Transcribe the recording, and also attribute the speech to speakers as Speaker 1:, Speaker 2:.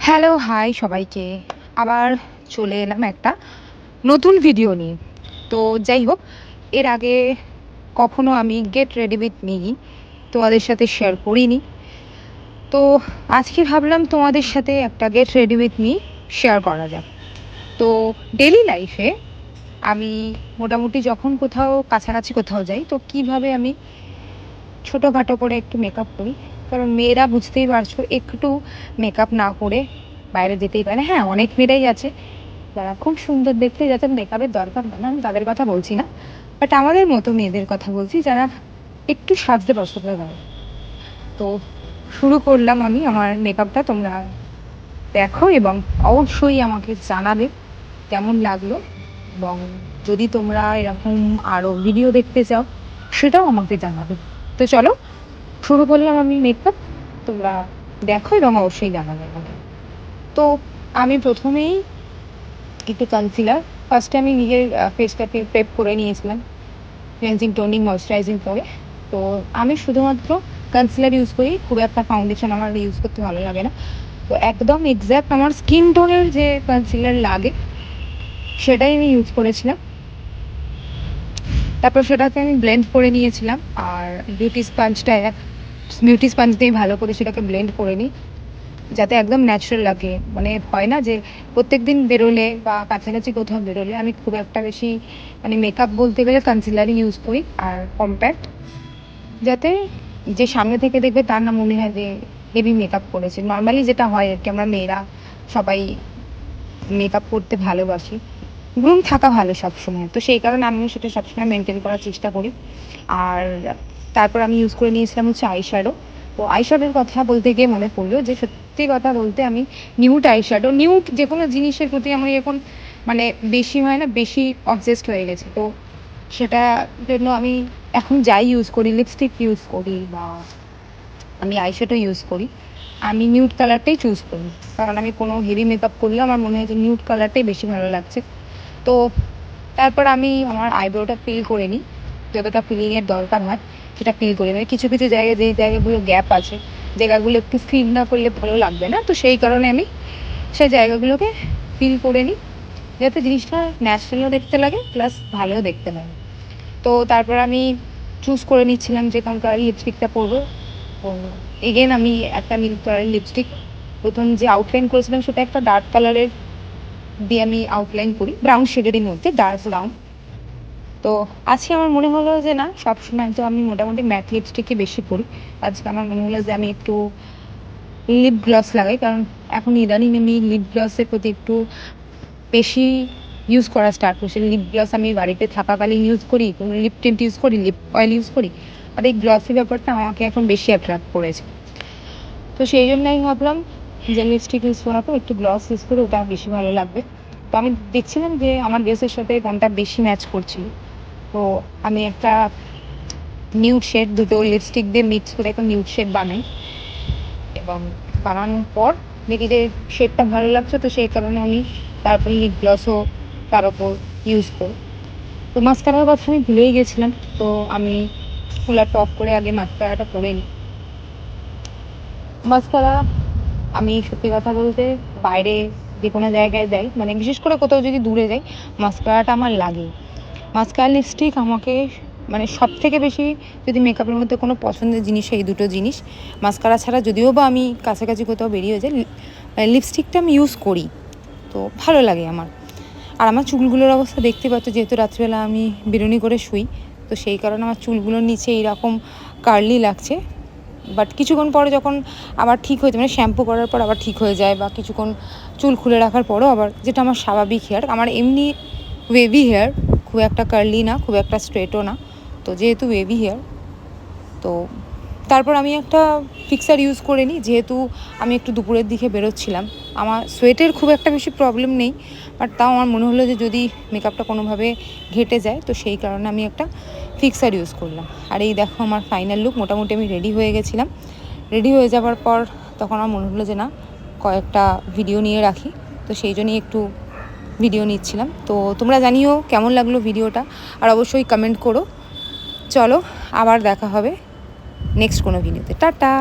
Speaker 1: Hello, high সবাইকে। আবার চলে এলাম একটা নতুন ভিডিও নিয়ে। তো যাই হোক, এর আগে কখনো আমি গেট রেডি উইথ মি তোমাদের সাথে শেয়ার করিনি। তো আজকে ভাবলাম তোমাদের সাথে একটা get ready with me share করা যাক। তো ডেইলি লাইফে আমি মোটামুটি যখন কোথাও কাছাকাছি কোথাও যাই, তো কিভাবে আমি ছোটোখাটো করে একটু মেকআপ করি। কারণ মেয়েরা বুঝতেই পারছো, একটু মেকআপ না করে বাইরে যেতেই পারে না। হ্যাঁ, অনেক মেয়েরাই আছে যারা খুব সুন্দর দেখতে, যাদের মেকআপের দরকার হয় না, আমি তাদের কথা বলছি না। বাট আমাদের মতো মেয়েদের কথা বলছি, যারা একটু সাজতে পছন্দ করে। তো শুরু করলাম আমি আমার মেকআপটা। তোমরা দেখো এবং অবশ্যই আমাকে জানাবে কেমন লাগলো, এবং যদি তোমরা এরকম আরও ভিডিও দেখতে চাও সেটাও আমাকে জানাবে। তো চলো শুরু করলাম আমি মেকআপ। তোমরা দেখো এবং অবশ্যই জানাবে আমাকে। তো আমি প্রথমেই একটু কনসিলার, ফার্স্টে আমি নিজের ফেসটাকে প্রেপ করে নিয়েছিলাম ক্লিনজিং টোনিং ময়শ্চারাইজিং করে। তো আমি শুধুমাত্র কনসিলার ইউজ করি, খুব একটা ফাউন্ডেশন আমার ইউজ করতে ভালো লাগে না। তো একদম এক্স্যাক্ট আমার স্কিন টোনের যে কনসিলার লাগে সেটাই আমি ইউজ করেছিলাম। তারপর সেটাকে আমি ব্লেন্ড করে নিয়েছিলাম, আর বিউটি স্পঞ্জ দিয়ে ভালো করে সেটাকে ব্লেন্ড করে নিই, যাতে একদম ন্যাচারাল লাগে। মানে হয় না যে প্রত্যেক দিন বেরোলে বা কাছাকাছি কোথাও বেরোলে আমি খুব একটা বেশি মানে মেকআপ বলতে গেলে কনসিলারই ইউজ করি আর কম্প্যাক্ট, যাতে যে সামনে থেকে দেখবে তার না মনে হয় যে হেভি মেকআপ করেছে। নর্মালি যেটা হয় আর কি, আমরা মেয়েরা সবাই মেকআপ করতে ভালোবাসি, গ্রুম থাকা ভালো সবসময়। তো সেই কারণে আমিও সেটা সবসময় মেনটেন করার চেষ্টা করি। আর তারপর আমি ইউজ করে নিয়েছিলাম হচ্ছে আইশ্যাডো। তো আইশ্যাডোর কথা বলতে গিয়ে মনে পড়লো যে সত্যি কথা বলতে আমি নিউড আইশ্যাডো, নিউড যে কোনো জিনিসের প্রতি আমি এখন মানে বেশি হয় না, বেশি অবসেসড হয়ে গেছে। তো সেটার জন্য আমি এখন যাই ইউজ করি, লিপস্টিক ইউজ করি বা আমি আইশ্যাডো ইউজ করি, আমি নিউড কালারটাই চুজ করি। কারণ আমি কোনো হেভি মেকআপ করলে আমার মনে হয় যে নিউড কালারটাই বেশি ভালো লাগছে। তো তারপর আমি আমার আইব্রোটা ফিল করে নিই, যতটা ফিলিংয়ের দরকার হয় সেটা ফিল করে নিই। কিছু কিছু জায়গায় যেই জায়গাগুলো গ্যাপ আছে, জায়গাগুলো একটু ফিল না করলে ভালো লাগবে না, তো সেই কারণে আমি সেই জায়গাগুলোকে ফিল করে নিই, যাতে জিনিসটা ন্যাচারালও দেখতে লাগে প্লাস ভালোও দেখতে লাগে। তো তারপর আমি চুজ করে নিচ্ছিলাম যে কোন কালারের লিপস্টিকটা পরবো। তো এগেন আমি একটা নীল কালারের লিপস্টিক প্রথম যে আউটলাইন করেছিলাম সেটা একটা ডার্ক কালারের দিয়ে আমি আউটলাইন করি, ব্রাউন শেডের মধ্যে, ডার্ক ব্রাউন। তো আজকে আমার মনে হলো যে না, সবসময় তো আমি মোটামুটি ম্যাট লিপস্টিকই বেশি পরি। আজকে আমার মনে হলো যে আমি একটু লিপ গ্লস লাগাই, কারণ এখন ইদানিং আমি লিপ গ্লসের প্রতি একটু বেশি ইউজ করা স্টার্ট করছি। লিপ গ্লস আমি বাড়িতে থাকাকালীন ইউজ করি, লিপ টিন্ট ইউজ করি, লিপ অয়েল ইউজ করি, আর এই গ্লসি ব্যাপারটা আমাকে এখন বেশি অ্যাট্রাক্ট করেছে। তো সেই জন্য আমি ভাবলাম যে লিপস্টিক ইউজ করার পর একটু গ্লস ইউজ করে ওটা বেশি ভালো লাগবে। তো আমি দেখছিলাম যে আমার ড্রেসের সাথে কোনটা বেশি ম্যাচ করছিল। তো আমি একটা নিউড শেড, দুটো লিপস্টিক দিয়ে মিক্স করে একটা নিউড শেড বানাই, এবং বানানোর পর দেখি যে শেডটা ভালো লাগছে, তো সেই কারণে আমি তারপরে লিপ গ্লসও তার ওপর ইউজ করি। তো মাস্কারার কথা আমি ভুলেই গেছিলাম। তো আমি কুলারটা অফ করে আগে মাস্কারাটা করে নিই। মাস্কারা আমি সত্যি কথা বলতে বাইরে যে কোনো জায়গায় যাই, মানে বিশেষ করে কোথাও যদি দূরে যাই, মাস্কারাটা আমার লাগেই। মাস্কারা লিপস্টিক আমাকে মানে সব থেকে বেশি, যদি মেকআপের মধ্যে কোনো পছন্দের জিনিস এই দুটো জিনিস। মাস্কারা ছাড়া যদিও বা আমি কাছাকাছি কোথাও বেরিয়ে যাই, লিপস্টিকটা আমি ইউজ করি, তো ভালো লাগে আমার। আর আমার চুলগুলোর অবস্থা দেখতে পাচ্ছ, যেহেতু রাত্রিবেলা আমি বেরুনি করে শুই, তো সেই কারণে আমার চুলগুলোর নিচে এইরকম কার্লি লাগছে। বাট কিছুক্ষণ পরে যখন আবার ঠিক হয়ে যায়, মানে শ্যাম্পু করার পর আবার ঠিক হয়ে যায়, বা কিছুক্ষণ চুল খুলে রাখার পরও আবার, যেটা আমার স্বাভাবিক হেয়ার, আমার এমনি ওয়েভি হেয়ার, খুব একটা কার্লি না, খুব একটা স্ট্রেটও না। তো যেহেতু ওয়েভি হেয়ার, তো তারপর আমি একটা ফিক্সার ইউজ করে নিই, যেহেতু আমি একটু দুপুরের দিকে বেরোচ্ছিলাম। আমার সোয়েটের খুব একটা বেশি প্রবলেম নেই, বাট তাও আমার মনে হলো যে যদি মেকআপটা কোনোভাবে ঘেটে যায়, তো সেই কারণে আমি একটা ফিক্সার ইউজ করলাম। আর এই দেখো আমার ফাইনাল লুক। মোটামুটি আমি রেডি হয়ে গেছিলাম। রেডি হয়ে যাওয়ার পর তখন আমার মনে হলো যে না, কয়েকটা ভিডিও নিয়ে রাখি, তো সেই জন্যই একটু ভিডিও নিচ্ছিলাম। তো তোমরা জানিও কেমন লাগলো ভিডিওটা, আর অবশ্যই কমেন্ট করো। চলো আবার দেখা হবে নেক্সট কোনো ভিডিওতে। টাটা।